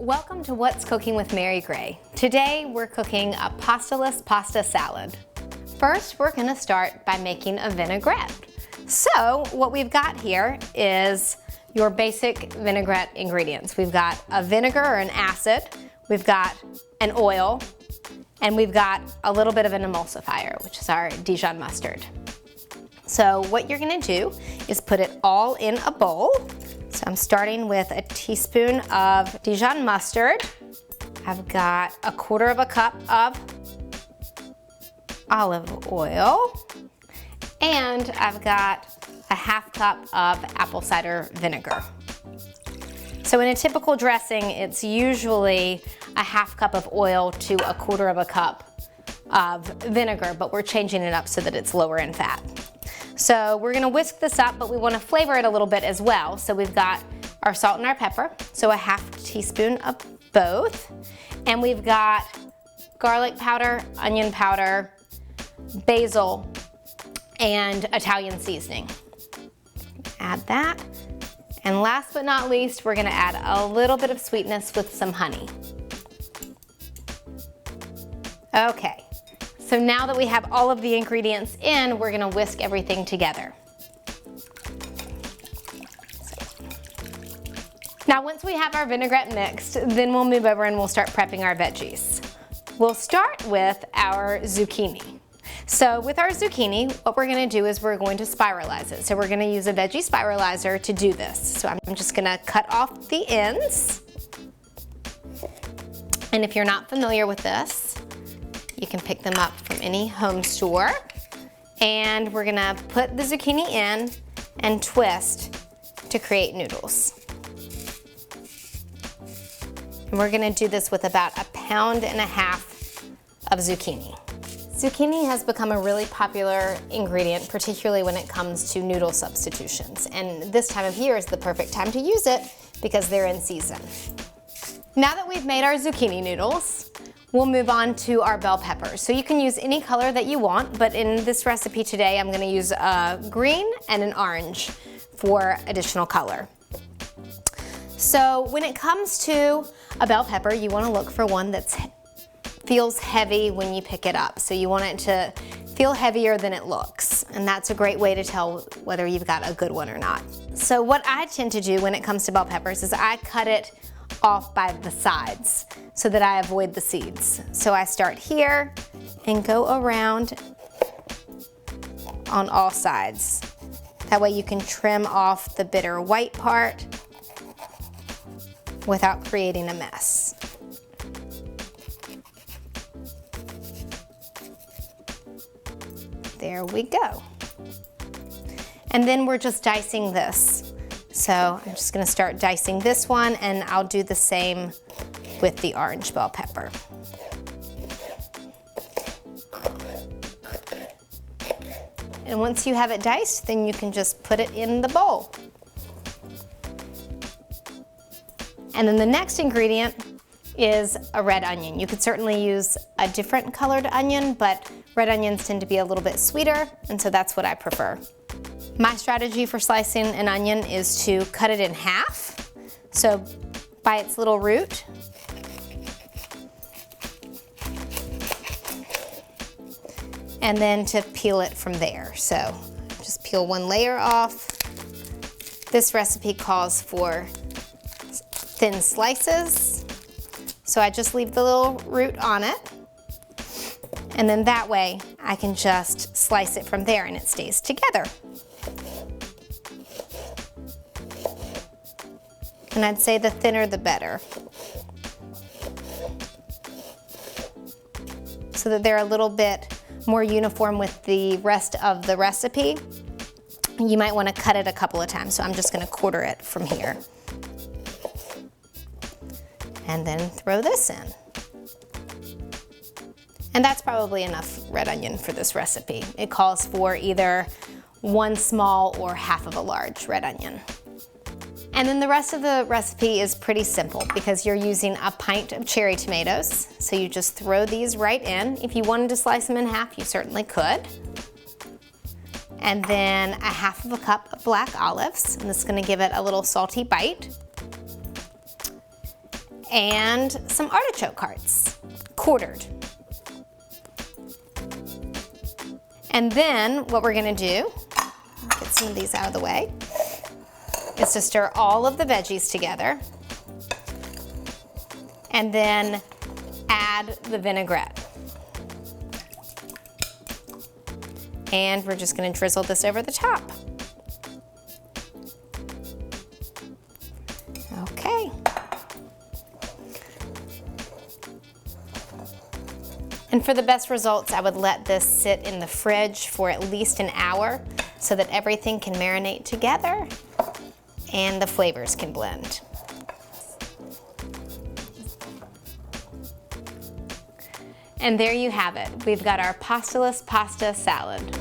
Welcome to What's Cooking with Mary Gray. Today we're cooking a pastaless pasta salad. First, we're going to start by making a vinaigrette. So what we've got here is your basic vinaigrette ingredients. We've got a vinegar or an acid, we've got an oil, and we've got a little bit of an emulsifier, which is our Dijon mustard. So what you're going to do is put it all in a bowl. So I'm starting with a teaspoon of Dijon mustard. I've got a quarter of a cup of olive oil, and I've got a half cup of apple cider vinegar. So in a typical dressing, it's usually a half cup of oil to a quarter of a cup of vinegar, but we're changing it up so that it's lower in fat. So we're gonna whisk this up, but we wanna flavor it a little bit as well. So we've got our salt and our pepper, so a half teaspoon of both. And we've got garlic powder, onion powder, basil, and Italian seasoning. Add that. And last but not least, we're gonna add a little bit of sweetness with some honey. Okay. So now that we have all of the ingredients in, we're gonna whisk everything together. Now once we have our vinaigrette mixed, then we'll move over and we'll start prepping our veggies. We'll start with our zucchini. So with our zucchini, what we're gonna do is we're going to spiralize it. So we're gonna use a veggie spiralizer to do this. So I'm just gonna cut off the ends. And if you're not familiar with this, you can pick them up from any home store. And we're gonna put the zucchini in and twist to create noodles. And we're gonna do this with about 1.5 pounds of zucchini. Zucchini has become a really popular ingredient, particularly when it comes to noodle substitutions. And this time of year is the perfect time to use it because they're in season. Now that we've made our zucchini noodles, we'll move on to our bell peppers. So you can use any color that you want, but in this recipe today, I'm gonna use a green and an orange for additional color. So when it comes to a bell pepper, you wanna look for one that feels heavy when you pick it up. So you want it to feel heavier than it looks. And that's a great way to tell whether you've got a good one or not. So what I tend to do when it comes to bell peppers is I cut it off by the sides so that I avoid the seeds. So I start here and go around on all sides. That way you can trim off the bitter white part without creating a mess. There we go. And then we're just dicing this. So I'm just gonna start dicing this one, and I'll do the same with the orange bell pepper. And once you have it diced, then you can just put it in the bowl. And then the next ingredient is a red onion. You could certainly use a different colored onion, but red onions tend to be a little bit sweeter, and so that's what I prefer. My strategy for slicing an onion is to cut it in half, so by its little root. And then to peel it from there. So just peel one layer off. This recipe calls for thin slices, so I just leave the little root on it. And then that way I can just slice it from there and it stays together. And I'd say the thinner the better, so that they're a little bit more uniform with the rest of the recipe. You might want to cut it a couple of times, so I'm just going to quarter it from here. And then throw this in. And that's probably enough red onion for this recipe. It calls for either 1 small or half of a large red onion. And then the rest of the recipe is pretty simple because you're using a pint of cherry tomatoes. So you just throw these right in. If you wanted to slice them in half, you certainly could. And then a half of a cup of black olives, and this is gonna give it a little salty bite. and some artichoke hearts, quartered. And then what we're gonna do, get some of these out of the way, is to stir all of the veggies together and then add the vinaigrette. And we're just gonna drizzle this over the top. Okay. And for the best results, I would let this sit in the fridge for at least an hour so that everything can marinate together and the flavors can blend. And there you have it. We've got our pastaless pasta salad.